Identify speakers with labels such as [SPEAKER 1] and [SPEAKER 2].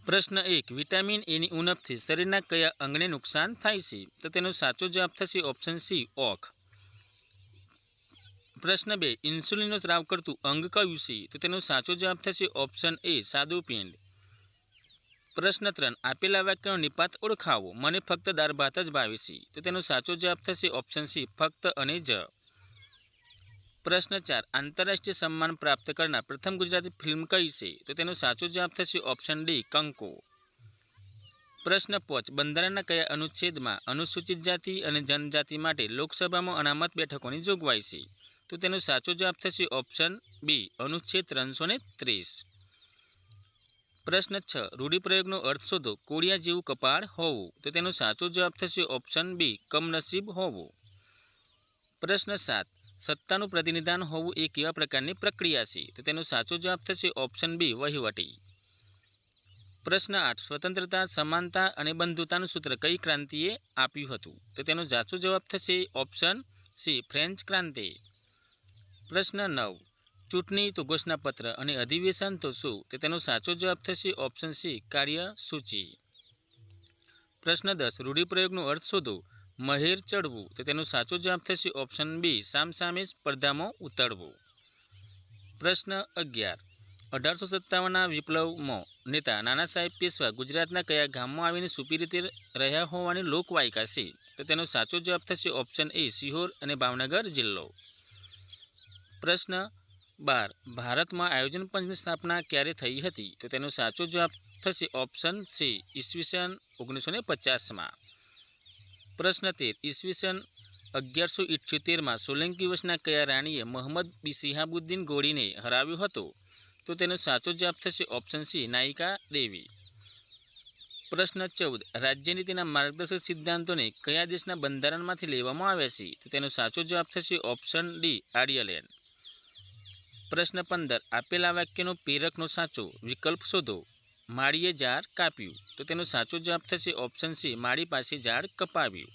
[SPEAKER 1] પ્રશ્ન 1. વિટામિન એની ઉણપથી શરીરના કયા અંગને નુકસાન થાય છે? તો તેનો સાચો જવાબ થશે ઓપ્શન સી, ઓખ. પ્રશ્ન 2. ઇન્સ્યુલિનનો સ્રાવ કરતું અંગ કયું છે? તો તેનો સાચો જવાબ થશે ઓપ્શન એ, સ્વાદુપિંડ. પ્રશ્ન 3. આપેલા વાક્યનો નિપાત ઓળખાવો. મને ફક્ત દાળ ભાત જ ભાવે છે. તો તેનો સાચો જવાબ થશે ઓપ્શન સી, ફક્ત અને જ. પ્રશ્ન 4. આંતરરાષ્ટ્રીય સન્માન પ્રાપ્ત કરનાર પ્રથમ ગુજરાતી ફિલ્મ કઈ છે? તો તેનો સાચો જવાબ થશે ઓપ્શન ડી, કંકુ. પ્રશ્ન 5. બંધારણના કયા અનુચ્છેદમાં અનુસૂચિત જાતિ અને જનજાતિ માટે લોકસભામાં અનામત બેઠકોની જોગવાઈ છે? તો તેનો સાચો જવાબ થશે ઓપ્શન બી, અનુચ્છેદ 330. પ્રશ્ન 6. રૂઢિપ્રયોગનો અર્થ શોધો. કોળિયા જેવું કપાળ હોવું. તો તેનો સાચો જવાબ થશે ઓપ્શન બી, કમનસીબ હોવું. પ્રશ્ન 7. સત્તાનું પ્રતિનિધાન હોવું એ કેવા પ્રકારની પ્રક્રિયા છે? તો તેનો સાચો જવાબ થશે ઓપ્શન બી, વહીવટી. પ્રશ્ન 8. સ્વતંત્રતા, સમાનતા અને બંધુતાનું સૂત્ર કઈ ક્રાંતિએ આપ્યું હતું? તો તેનો સાચો જવાબ થશે ઓપ્શન સી, ફ્રેન્ચ ક્રાંતિ. પ્રશ્ન 9. ચૂંટણી તો ઘોષણાપત્ર અને અધિવેશન તો શું? તો તેનો સાચો જવાબ થશે ઓપ્શન સી, કાર્યસૂચિ. પ્રશ્ન 10. રૂઢિપ્રયોગનો અર્થ શોધો. મહેર ચડવું. તો તેનો સાચો જવાબ થશે ઓપ્શન બી, સામસામે સ્પર્ધામાં ઉતરવું. પ્રશ્ન 11. 1857ના વિપ્લવમાં નેતા નાના સાહેબ પેશવા ગુજરાતના કયા ગામમાં આવીને સુપી રીતે રહ્યા હોવાની લોકવાયકા છે? તો તેનો સાચો જવાબ થશે ઓપ્શન એ, સિહોર અને ભાવનગર જિલ્લો. પ્રશ્ન 12. ભારતમાં આયોજન પંચની સ્થાપના ક્યારે થઈ હતી? તો તેનો સાચો જવાબ થશે ઓપ્શન સી, ઈસવીસન 1950માં. પ્રશ્ન 13. ઈસવીસન 1178માં સોલંકી વંશના કયા રાણીએ મોહમ્મદ શિહાબુદ્દીન ગોળીને હરાવ્યો હતો? તો તેનો સાચો જવાબ થશે ઓપ્શન સી, નાયિકા દેવી. પ્રશ્ન 14. રાજ્યનીતિના માર્ગદર્શક સિદ્ધાંતોને કયા દેશના બંધારણમાંથી લેવામાં આવ્યા છે? તો તેનો સાચો જવાબ થશે ઓપ્શન ડી, આયર્લેન્ડ. પ્રશ્ન 15. આપેલા વાક્યનો પ્રેરકનો સાચો વિકલ્પ શોધો. માળીએ ઝાડ કાપ્યું. તો તેનો સાચો જવાબ થશે ઓપ્શન સી, માળી પાસે ઝાડ કપાવ્યું.